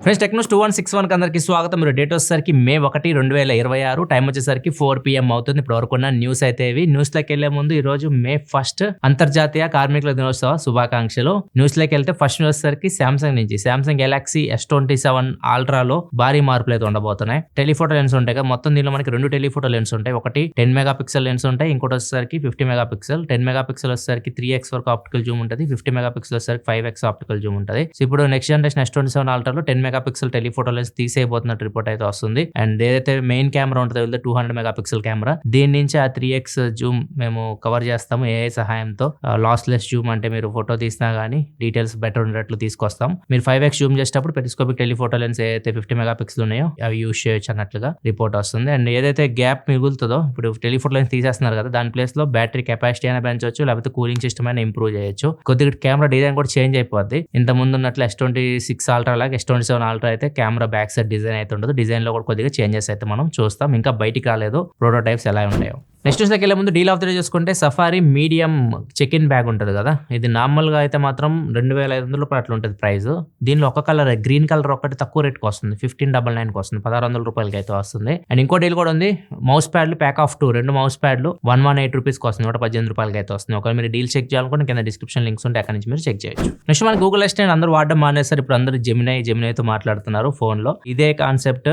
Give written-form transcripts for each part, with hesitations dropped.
Friends Technos 2161 అందరికి స్వాగతం. మీరు డేట్ వచ్చేసరికి May 1, 2026 టైం వచ్చేసరికి 4 PM అవుతుంది. ఇప్పుడు వరకు ఉన్న న్యూస్ అయితే ఇవి. న్యూస్ లోకి వెళ్లే ముందు ఈ రోజు May 1 అంతర్జాతీయ కార్మికుల దినోత్సవ శుభాకాంక్షలు. న్యూస్ లోకి వెళ్తే ఫస్ట్ న్యూస్ వచ్చేసరికి సామ్సంగ్ నుంచి సామ్సంగ్ గెలాక్సీ S27 అల్ట్రాలో భారీ మార్పులు అయితే ఉండబోతున్నాయి. టెలిఫోటో లెన్స్ ఉంటాయి కదా, మొత్తం దీనిలో మనకి 2 టెలిఫోటో లెన్స్ ఉంటాయి. ఒకటి 10 మెగాపిక్సెల్ లెన్స్ ఉంటాయి, ఇంకోటి వచ్చేసరికి 50 మెగాపిక్సెల్. 10 మెగాపిక్సెల్ వచ్చేసరికి 3x వరకు ఆప్టికల్ జూమ్ ఉంటుంది, 50 మెగాపిక్సెల్ వచ్చేసరికి 5x ఆప్టికల్ జూమ్ ఉంటుంది. సో ఇప్పుడు నెక్స్ట్ జనరేషన్ S27 అల్ట్రాలో 10 మెగాపిక్సెల్ టెలిఫోటో లెన్స్ తీసేయబోతున్నట్టు రిపోర్ట్ అయితే వస్తుంది. అండ్ ఏదైతే మెయిన్ కెమెరా ఉంటుందో 200 మెగాపిక్సెల్ కెమెరా, దీని నుంచి ఆ 3x జూమ్ మేము కవర్ చేస్తాము AI సహాయంతో. లాస్లెస్ జూమ్ అంటే మీరు ఫోటో తీసినా గానీ డీటెయిల్స్ బెటర్ ఉండేట్లు తీసుకొస్తాం. మీరు 5x జూమ్ చేసేటప్పుడు పెరిస్కోపిక్ టెలిఫోటో లెన్స్ ఏదైతే 50 మెగాపిక్సెల్ ఉన్నాయో అవి యూజ్ చేయొచ్చు అన్నట్లుగా రిపోర్ట్ వస్తుంది. అండ్ ఏదైతే గ్యాప్ మిగులుతుందో, ఇప్పుడు టెలిఫోటో లెన్స్ తీసేస్తున్నారు కదా, దాని ప్లేస్ లో బ్యాటరీ కెపాసిటీ అయినా పెంచవచ్చు, లేకపోతే కూలింగ్ సిస్టమ్ అయినా ఇంప్రూవ్ చేయొచ్చు. కొద్దిగా కెమెరా డిజైన్ కూడా చేంజ్ అయిపోద్ది. ఇంత ముందు ఉన్నట్లు S26 అల్ట్రా లాగా S27 అల్ట్రా అయితే కెమెరా బ్యాక్ సైడ్ డిజైన్ అయితే ఉండదు. డిజైన్ లో కూడా కొద్దిగా చేంజెస్ అయితే మనం చూస్తాం. ఇంకా బయటికి రాలేదు ప్రోటోటైప్స్ ఎలా ఉన్నాయో. నెక్స్ట్ న్యూస్లోకి వెళ్ళే ముందు డీల్ ఆఫ్ ద డే చూసుకుంటే Safari medium check in bag ఉంటుంది కదా, ఇది నార్మల్గా అయితే మాత్రం 2500 రూపాయలు అట్లా ఉంటుంది ప్రైస్. దీనిలో ఒక కలర్ గ్రీన్ కలర్ ఒకటి తక్కువ రేట్కి వస్తుంది, 1599 వస్తుంది, 1600 రూపాయలకి అయితే వస్తుంది. అండ్ ఇంకో డీల్ కూడా ఉంది, మౌస్ ప్యాడ్లు ప్యాక్ ఆఫ్ 2, 2 మౌస్ ప్యాడ్లు 118 రూపీస్కి వస్తుంది, 118 రూపాయలకి అయితే వస్తుంది. ఒకవేళ మీరు డీల్ చెక్ చేయాలనుకుంటే కింద డిస్క్రిప్షన్ లింక్స్ ఉంటాయి, అక్కడ నుంచి మీరు చెక్ చేయొచ్చు. నెక్స్ట్ మన గూగుల్ అసిస్టెంట్ అందరూ వాడడం మానేస్తారు, ఇప్పుడు అందరూ జెమినైతో మాట్లాడుతున్నారు ఫోన్లో. ఇదే కాన్సెప్ట్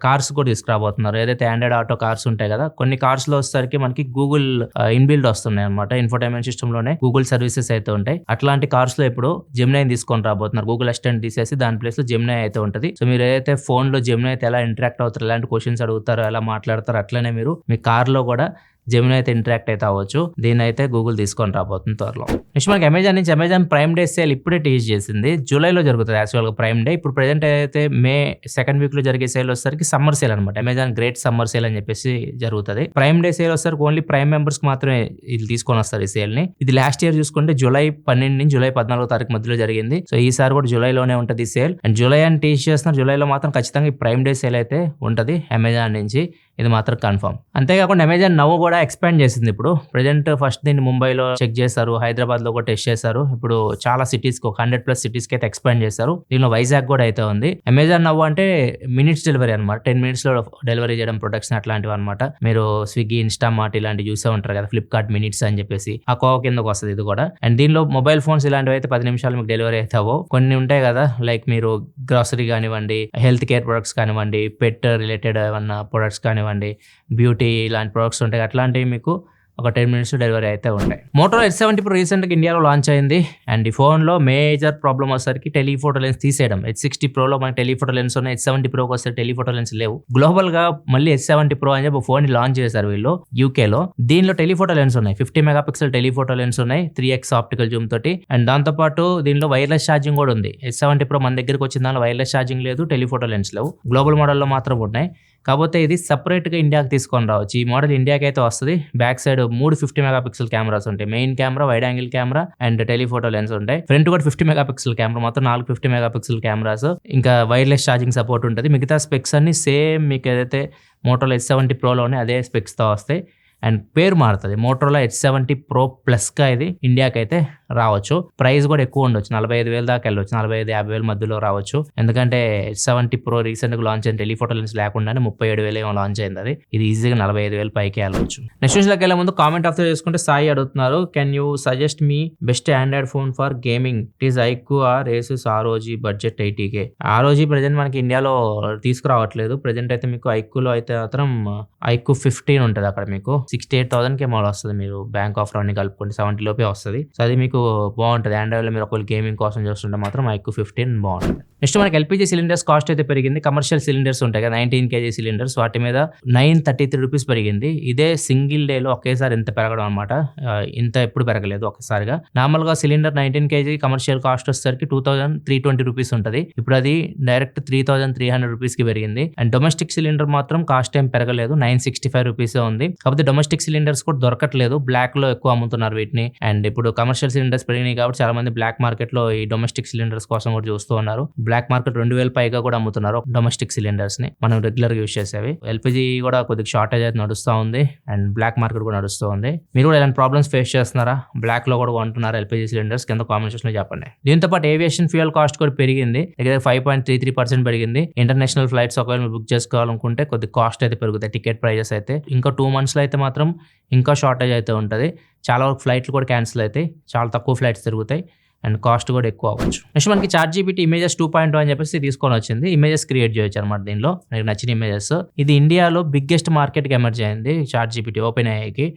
కార్స్ కూడా తీసుకురాబోతున్నారు. ఏదైతే ఆండ్రాయిడ్ ఆటో కార్స్ ఉంటాయి కదా, కొన్ని కార్స్ లో వచ్చేసరికి మనకి గూగుల్ ఇన్బిల్డ్ వస్తున్నాయి అనమాట. ఇన్ఫోటైన్మెంట్ సిస్టమ్ లోనే గూగుల్ సర్వీసెస్ అయితే ఉంటాయి. అట్లాంటి కార్స్ లో ఇప్పుడు జెమినై తీసుకొని రాబోతున్నారు. గూగుల్ అసిస్టెంట్ తీసేసి దాని ప్లేస్ లో జెమినై అయితే ఉంటుంది. సో మీరు ఏదైతే ఫోన్ లో జెమినై అయితే ఎలా ఇంటరాక్ట్ అవుతారు, ఎలాంటి క్వశ్చన్స్ అడుగుతారో, ఎలా మాట్లాడతారో, అట్లనే మీరు మీ కార్ లో కూడా జెమినై అయితే ఇంటరాక్ట్ అయితే అవ్వచ్చు. దీని అయితే గూగుల్ తీసుకొని రాబోతుంది త్వరలో. నెక్స్ట్ మనకి అమెజాన్ ప్రైమ్ డే సేల్ ఇప్పుడే టీజ్ చేసింది. జూలైలో జరుగుతుంది యాక్చువల్గా ప్రైమ్ డే. ఇప్పుడు ప్రెజెంట్ అయితే May 2nd వీక్ లో జరిగే సేల్ వచ్చేసరికి సమ్మర్ సేల్ అనమాట. అమెజాన్ గ్రేట్ సమ్మర్ సేల్ అని చెప్పేసి జరుగుతుంది. ప్రైమ్ డే సేల్ వచ్చేసరికి ఓన్లీ ప్రైమ్ మెంబర్స్ కి మాత్రమే ఇది తీసుకొని వస్తారు ఈ సేల్ ని. ఇది లాస్ట్ ఇయర్ చూసుకుంటే జూలై 12 నుంచి జూలై 14వ తారీఖు మధ్యలో జరిగింది. సో ఈసారి కూడా జూలైలోనే ఉంటుంది ఈ సేల్. అండ్ జూలై అని టీజ్ చేస్తున్నారు. జూలైలో మాత్రం ఖచ్చితంగా ఈ ప్రైమ్ డే సేల్ అయితే ఉంటుంది అమెజాన్ నుంచి, ఇది మాత్రం కన్ఫర్మ్. అంతేకాకుండా అమెజాన్ నవ్ కూడా ఎక్స్పాండ్ చేసింది. ఇప్పుడు ప్రెజెంట్ ఫస్ట్ దీన్ని ముంబైలో చెక్ చేశారు, హైదరాబాద్ లో కూడా టెస్ట్ చేశారు. ఇప్పుడు చాలా సిటీస్ కి 100+ సిటీస్ కి అయితే ఎక్స్పాండ్ చేశారు. దీనిలో వైజాగ్ కూడా అయితే ఉంది. అమెజాన్ నవ్ అంటే మినిట్స్ డెలివరీ అనమాట. 10 minutes లో డెలివరీ చేయడం ప్రొడక్ట్స్ అట్లాంటివి అనమాట. మీరు స్విగ్గీ, ఇన్స్టామార్ట్ ఇలాంటివి చూసే ఉంటారు కదా, ఫ్లిప్కార్ట్ మినిట్స్ అని చెప్పేసి ఆ కోవ కిందకు వస్తుంది ఇది కూడా. అండ్ దీనిలో మొబైల్ ఫోన్స్ ఇలాంటివి అయితే 10 నిమిషాలు మీకు డెలివరీ అయితే అవ్వవు. కొన్ని ఉంటాయి కదా, లైక్ మీరు గ్రాసరీ కానివ్వండి, హెల్త్ కేర్ ప్రొడక్ట్స్ కానివ్వండి, పెట్ రిలేటెడ్ ఏమన్నా ప్రొడక్ట్స్ కానివ్వండి, బ్యూటీ ఇలాంటి ప్రొడక్ట్స్ ఉంటాయి, అట్లాంటివి మీకు ఒక 10 minutes డెలివరీ అయితే ఉంటాయి. మోటోరోలా H70 Pro రీసెంట్గా ఇండియాలో లాంచ్ అయింది. అండ్ ఈ ఫోన్లో మేజర్ ప్రాబ్లమ్ వచ్చేసరికి టెలిఫోటో లెన్స్ తీసేయడం. H60 Proలో మనకి టెలిఫోటో లెన్స్ ఉన్నాయి, H70 Proకి వస్తే టెలిఫోటో లెన్స్ లేవు. గ్లోబల్ గా మళ్ళీ H70 Pro అని చెప్పి ఫోన్ లాంచ్ చేశారు వీళ్ళు యూకేలో. దీనిలో టెలిఫోటో లెన్స్ ఉన్నాయి, 50 మెగాపిక్సెల్ టెలిఫోటో లెన్స్ ఉన్నాయి, 3x ఆప్టికల్ జూమ్ తోటి. అండ్ దాంతోపాటు దీనిలో వైర్లెస్ ఛార్జింగ్ కూడా ఉంది. H70 Pro మన దగ్గరకు వచ్చిన దానిలో వైర్లెస్ ఛార్జింగ్ లేదు, టెలిఫోటో లెన్స్ లేవు. గ్లోబల్ మోడల్లో మాత్రం ఉన్నాయి. కాకపోతే ఇది సపరేట్ గా ఇండియాకి తీసుకొని రావచ్చు. ఈ మోడల్ ఇండియాకి అయితే వస్తుంది. బ్యాక్ సైడ్ 3 50 మెగాపిక్సెల్ కెమెరాస్ ఉంటాయి. Main camera, wide angle camera and telephoto lens ఉంటాయి. ఫ్రంట్ కూడా 50 మెగాపిక్సెల్ కెమెరా, మొత్తం 4 50 మెగాపిక్సెల్ కెమెరాస్, ఇంకా వైర్లెస్ ఛార్జింగ్ సపోర్ట్ ఉంటుంది. మిగతా స్పెక్స్ అన్ని సేమ్ మీకు ఏదైతే మోటోరోలా H70 Proలోనే అదే స్పెక్స్ తో వస్తాయి. అండ్ పేరు మారుతుంది, మోటోరోలా H70 Pro ప్లస్ గా ఇది ఇండియాకి అయితే రావచ్చు. ప్రైస్ కూడా ఎక్కువ ఉండొచ్చు, 45,000 దాకా వెళ్ళొచ్చు, 45,000-50,000 మధ్యలో రావచ్చు. ఎందుకంటే H70 Pro రీసెంట్ గా లాంచ్ అయిన టెలిఫోటో లెన్స్ లేకుండానే 37,000 ఏమో లాంచ్ అయింది. ఇది ఈజీగా 45,000 పైకి వెళ్ళవచ్చు. నెక్స్ట్ న్యూస్ లోకి వెళ్ళే ముందు కామెంట్ ఆఫ్ చేసుకుంటే సాయి అడుగుతున్నారు, can you suggest me best Android phone for gaming? It is iQOO or Asus ROG budget 80K. ROG present మనకి ఇండియాలో తీసుకురావట్లేదు. ప్రెజెంట్ అయితే మీకు ఐక్యూలో అయితే మాత్రం ఐక్యూ 15 ఉంటుంది. అక్కడ మీకు 68,000కే మోడల్ వస్తుంది. మీరు బ్యాంక్ ఆఫర్ అన్ని కలుపుకుంటే 70 లోపే వస్తుంది. సో అది మీకు బాగుంటుంది. ఆండ్రాయిడ్ లో మీరు ఒకవేళ గేమింగ్ కోసం చూస్తుంటే మాత్రం ఐక్యూ 15 బాగుంటుంది. నెక్స్ట్ మనకి LPG సిలిండర్స్ కాస్ట్ అయితే పెరిగింది. కమర్షియల్ సిలిండర్స్ ఉంటాయి కదా, 19 kg సిలిండర్స్, వాటి మీద 933 రూపీస్ పెరిగింది. ఇదే సింగిల్ డే లో ఒకేసారి ఇంత పెరగడం అనమాట. ఇంత ఎప్పుడు పెరగలేదు ఒక్కసారిగా. నార్మల్ గా సిలిండర్ 19 kg కమర్షియల్ కాస్ట్ వచ్చేసరికి 2,320 రూపీస్ ఉంటుంది. ఇప్పుడు అది డైరెక్ట్ 3,300 రూపీస్ కి పెరిగింది. అండ్ డొమెస్టిక్ సిలిండర్ మాత్రం కాస్ట్ ఏం పెరగలేదు, 965 రూపీస్ ఉంది. కాకపోతే డొమెస్టిక్ సిలిండర్స్ కూడా దొరకట్లేదు, బ్లాక్ లో ఎక్కువ అమ్ముతున్నారు వీటిని. అండ్ ఇప్పుడు కమర్షియల్ సిలిండర్స్ పెరిగినాయి కాబట్టి చాలా మంది బ్లాక్ మార్కెట్ లో ఈ డొమెస్టిక్ సిలిండర్స్ కోసం కూడా చూస్తూ ఉన్నారు. బ్లాక్ మార్కెట్ 2000 పైగా కూడా అమ్ముతున్నారు డొమెస్టిక్ సిలిండర్స్ ని, మనం రెగ్యులర్ గా యూస్ చేసేవి. ఎల్పిజి కూడా కొద్దిగా షార్టేజ్ అయితే నడుస్తూ ఉంది అండ్ బ్లాక్ మార్కెట్ కూడా నడుస్తూ ఉంది. మీరు కూడా ఇలాంటి ప్రాబ్లమ్స్ ఫేస్ చేస్తున్నారా? బ్లాక్ లో కూడా కొంటున్నారా ఎల్పిజి సిలిండర్స్? కింద కామెంట్ సెక్షన్ లో చెప్పండి. దీంతో పాటు ఏవియేషన్ ఫ్యూయల్ కాస్ట్ కూడా పెరిగింది, దగ్గర 5.33% పెరిగింది. ఇంటర్నేషనల్ ఫ్లైట్స్ ఒకవేళ మీరు బుక్ చేసుకోవాలనుకుంటే కొద్ది కాస్ట్ అయితే పెరుగుతాయి, టికెట్ ప్రైజెస్ అయితే. ఇంకా 2 months లో అయితే మాత్రం ఇంకా షార్టేజ్ అయితే ఉంటుంది. చాలా వరకు ఫ్లైట్లు కూడా క్యాన్సిల్ అవుతాయి, చాలా తక్కువ ఫ్లైట్స్ తిరుగుతాయి అండ్ కాస్ట్ కూడా ఎక్కువ అవ్వచ్చు. నెక్స్ట్ మనకి ChatGPT ఇమేజెస్ 2.0 అని చెప్పేసి తీసుకొని వచ్చింది. ఇమేజెస్ క్రియేట్ చేయొచ్చు అనమాట దీనిలో, మీకు నచ్చిన ఇమేజెస్. ఇది ఇండియాలో బిగ్గెస్ట్ మార్కెట్కి ఎమర్జ్ అయింది ChatGPT OpenAIకి.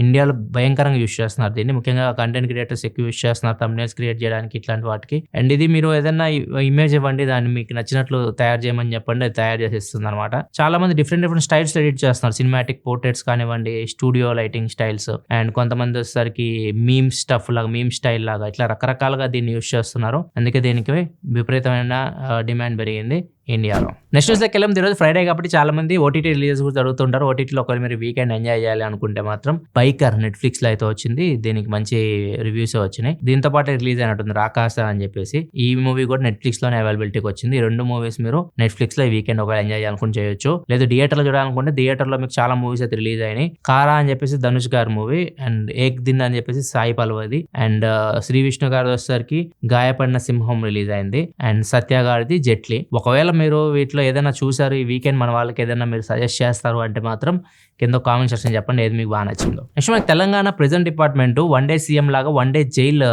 ఇండియాలో భయంకరంగా యూస్ చేస్తున్నారు దీన్ని, ముఖ్యంగా కంటెంట్ క్రియేటర్స్ ఎక్కువ యూస్ చేస్తున్నారు thumbnails క్రియేట్ చేయడానికి, ఇట్లాంటి వాటికి. అండ్ ఇది మీరు ఏదైనా ఇమేజ్ ఇవ్వండి, దాన్ని మీకు నచ్చినట్లు తయారు చేయమని చెప్పండి, అది తయారు చేసి ఇస్తుంది అనమాట. చాలా మంది డిఫరెంట్ స్టైల్స్ ఎడిట్ చేస్తున్నారు, సినిమాటిక్ పోర్ట్రేట్స్ కానివ్వండి, స్టూడియో లైటింగ్ స్టైల్స్, అండ్ కొంతమంది వచ్చేసరికి మీమ్ స్టఫ్ లాగా, మీమ్ స్టైల్ లాగా, ఇట్లా రకరకాలుగా దీన్ని యూస్ చేస్తున్నారు. అందుకే దీనికి విపరీతమైన డిమాండ్ పెరిగింది ఇండియాలో. నెక్స్ట్ న్యూస్లోకి వెళ్ళాం. ఈరోజు ఫ్రైడే కాబట్టి చాలా మంది ఓటీటీ రిలీజెస్ కూడా జరుగుతుంటారు. ఓటీటీలో ఒకవేళ మీరు వీకెండ్ ఎంజాయ్ చేయాలి అనుకుంటే మాత్రం బైకర్ నెట్ఫ్లిక్స్ లో అయితే వచ్చింది, దీనికి మంచి రివ్యూస్ వచ్చినాయి. దీంతో పాటు రిలీజ్ అయినట్టుంది రాకాస అని చెప్పేసి. ఈ మూవీ కూడా నెట్ఫ్లిక్స్ లోనే అవైలబిలిటీకి వచ్చింది. ఈ 2 మూవీస్ మీరు నెట్ఫ్లిక్స్ లో ఈ వీకెండ్ ఒకవేళ ఎంజాయ్ చేయాలనుకుంటే చేయొచ్చు. లేదు థియేటర్ లో చూడాలనుకుంటే థియేటర్ లో మీకు చాలా మూవీస్ అయితే రిలీజ్ అయినాయి. కారా అని చెప్పేసి ధనుష్ గారి మూవీ, అండ్ ఏక్ దిన్ అని చెప్పేసి సాయి పల్వది, అండ్ శ్రీ విష్ణు గారి వచ్చేసరికి గాయపడిన సింహం రిలీజ్ అయింది, అండ్ సత్య గారిది జెట్లీ. ఒకవేళ మీరు వీటిలో ఏదైనా చూసారు ఈ వీకెండ్, మన వాళ్ళకి ఏదైనా మీరు సజెస్ట్ చేస్తారు అంటే మాత్రం కింద కామెంట్ సెక్షన్ చెప్పండి ఏది మీకు బాగా నచ్చిందో. నెక్స్ట్ మనకి Telangana present department 1 day CM లాగా 1 day జైల్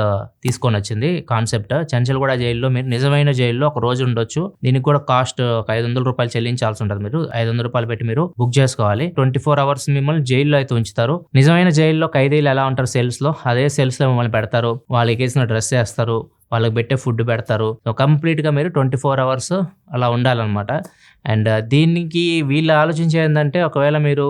తీసుకొని వచ్చింది కాన్సెప్ట్. చెంచల్గూడ జైల్లో మీరు నిజమైన జైల్లో ఒక రోజు ఉండొచ్చు. దీనికి కూడా కాస్ట్ ఒక 500 రూపాయలు చెల్లించాల్సి ఉంటుంది. మీరు 500 రూపాయలు పెట్టి మీరు బుక్ చేసుకోవాలి. 24 hours మిమ్మల్ని జైల్లో అయితే ఉంచుతారు. నిజమైన జైల్లో ఖైదీలు ఎలా ఉంటారు సెల్స్ లో, అదే సెల్స్ లో మిమ్మల్ని పెడతారు. వాళ్ళకి వేసిన డ్రెస్ వేస్తారు, వాళ్ళకి పెట్టే ఫుడ్ పెడతారు. సో కంప్లీట్గా మీరు 24 hours అలా ఉండాలన్నమాట. అండ్ దీనికి వీళ్ళు ఆలోచించేది ఏంటంటే, ఒకవేళ మీరు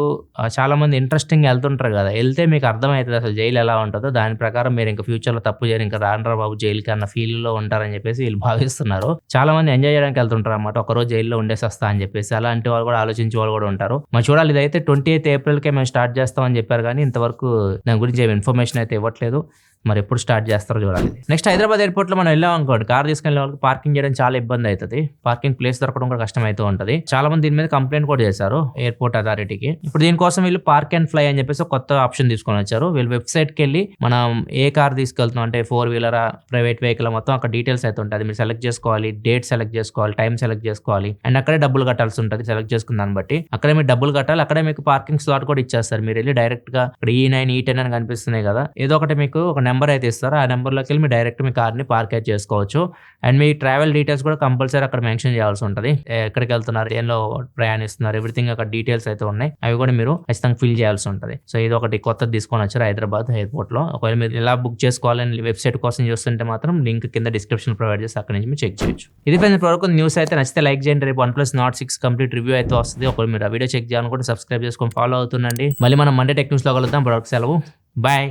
చాలా మంది ఇంట్రెస్టింగ్ వెళ్తుంటారు కదా, వెళ్తే మీకు అర్థమవుతుంది అసలు జైలు ఎలా ఉంటుందో. దాని ప్రకారం మీరు ఇంకా ఫ్యూచర్లో తప్పు చేయరు, ఇంకా రానరా బాబు జైలుకి అన్న ఫీల్లో ఉంటారని చెప్పేసి వీళ్ళు భావిస్తున్నారు. చాలా మంది ఎంజాయ్ చేయడానికి వెళ్తుంటారు అన్నమాట, ఒకరోజు జైల్లో ఉండేసి వస్తా అని చెప్పేసి. అలాంటి వాళ్ళు కూడా ఆలోచించే వాళ్ళు కూడా ఉంటారు. మరి చూడాలి, ఇదైతే 28th April మేము స్టార్ట్ చేస్తామని చెప్పారు, కానీ ఇంతవరకు దాని గురించి ఏమి ఇన్ఫర్మేషన్ అయితే ఇవ్వట్లేదు. మరి ఎప్పుడు స్టార్ట్ చేస్తారో చూడాలి. నెక్స్ట్ హైదరాబాద్ ఎయిర్పోర్ట్ లో మనం వెళ్ళాం అనుకోండి, కార్ తీసుకెళ్ళే వాళ్ళకి పార్కింగ్ చేయడం చాలా ఇబ్బంది అవుతుంది, పార్కింగ్ ప్లేస్ దొరకడం కూడా కష్టం అవుతూ ఉంటుంది. చాలా మంది దీని మీద కంప్లైంట్ కూడా చేశారు ఎయిర్పోర్ట్ అథారిటీకి. ఇప్పుడు దీనికోసం వీళ్ళు పార్క్ అండ్ ఫ్లై అని చెప్పేసి కొత్త ఆప్షన్ తీసుకొని వచ్చారు. వీళ్ళు వెబ్సైట్ కి వెళ్ళి మనం ఏ కార్ తీసుకెళ్తున్నాం అంటే 4-wheeler ప్రైవేట్ వెహికల్ మొత్తం అక్కడ డీటెయిల్స్ అయితే ఉంటుంది. మీరు సెలెక్ట్ చేసుకోవాలి, డేట్ సెలెక్ట్ చేసుకోవాలి, టైం సెలెక్ట్ చేసుకోవాలి, అండ్ అక్కడే డబ్బులు కట్టాల్సి ఉంటుంది. సెలెక్ట్ చేసుకున్న దాన్ని బట్టి అక్కడే మీరు డబ్బులు కట్టాలి. అక్కడే మీకు పార్కింగ్ స్లాట్ కూడా ఇచ్చేస్తారు. మీరు వెళ్ళి డైరెక్ట్ గా ఇక్కడ E9 E10 అని కనిపిస్తున్నాయి కదా, ఏదో ఒకటి మీకు ఒక నెంబర్ అయితే ఇస్తారు. ఆ నెంబర్లోకి వెళ్ళి మీరు డైరెక్ట్ మీ కార్ని పార్క్ అయితే చేసుకోవచ్చు. అండ్ మీ ట్రావెల్ డీటెయిల్స్ కూడా కంపల్సరీ అక్కడ మెన్షన్ చేయాల్సి ఉంటుంది. ఎక్కడికి వెళ్తున్నారు, ఏంలో ప్రయాణిస్తున్నారు, ఎవ్రీథింగ్ అక్కడ డీటెయిల్స్ అయితే ఉన్నాయి, అవి కూడా మీరు ఖచ్చితంగా ఫిల్ చేయాల్సి ఉంటుంది. సో ఇది ఒకటి కొత్తది తీసుకొని వచ్చారు హైదరాబాద్ ఎయిర్పోర్ట్ లో. ఒకవేళ మీరు ఎలా బుక్ చేసుకోవాలని వెబ్సైట్ కోసం చూస్తుంటే మాత్రం లింక్ కింద డిస్క్రిప్షన్ ప్రొవైడ్ చేసి అక్కడ నుంచి మీరు చెక్ చేయొచ్చు. ఇది ఫ్రెండ్స్ ఇప్పటివరకు న్యూస్ అయితే. నచ్చితే లైక్ చేయండి. రేపు OnePlus Nord 6 కంప్లీట్ రివ్యూ అయితే వస్తుంది. ఒకవేళ మీరు ఆ వీడియో చెక్ చేయాలనుకుంటే సబ్స్క్రైబ్ చేసుకొని ఫాలో అవుతుండండి. మళ్ళీ మనం మండే టెక్ న్యూస్ లో కలుద్దాం. సెలవు, బాయ్.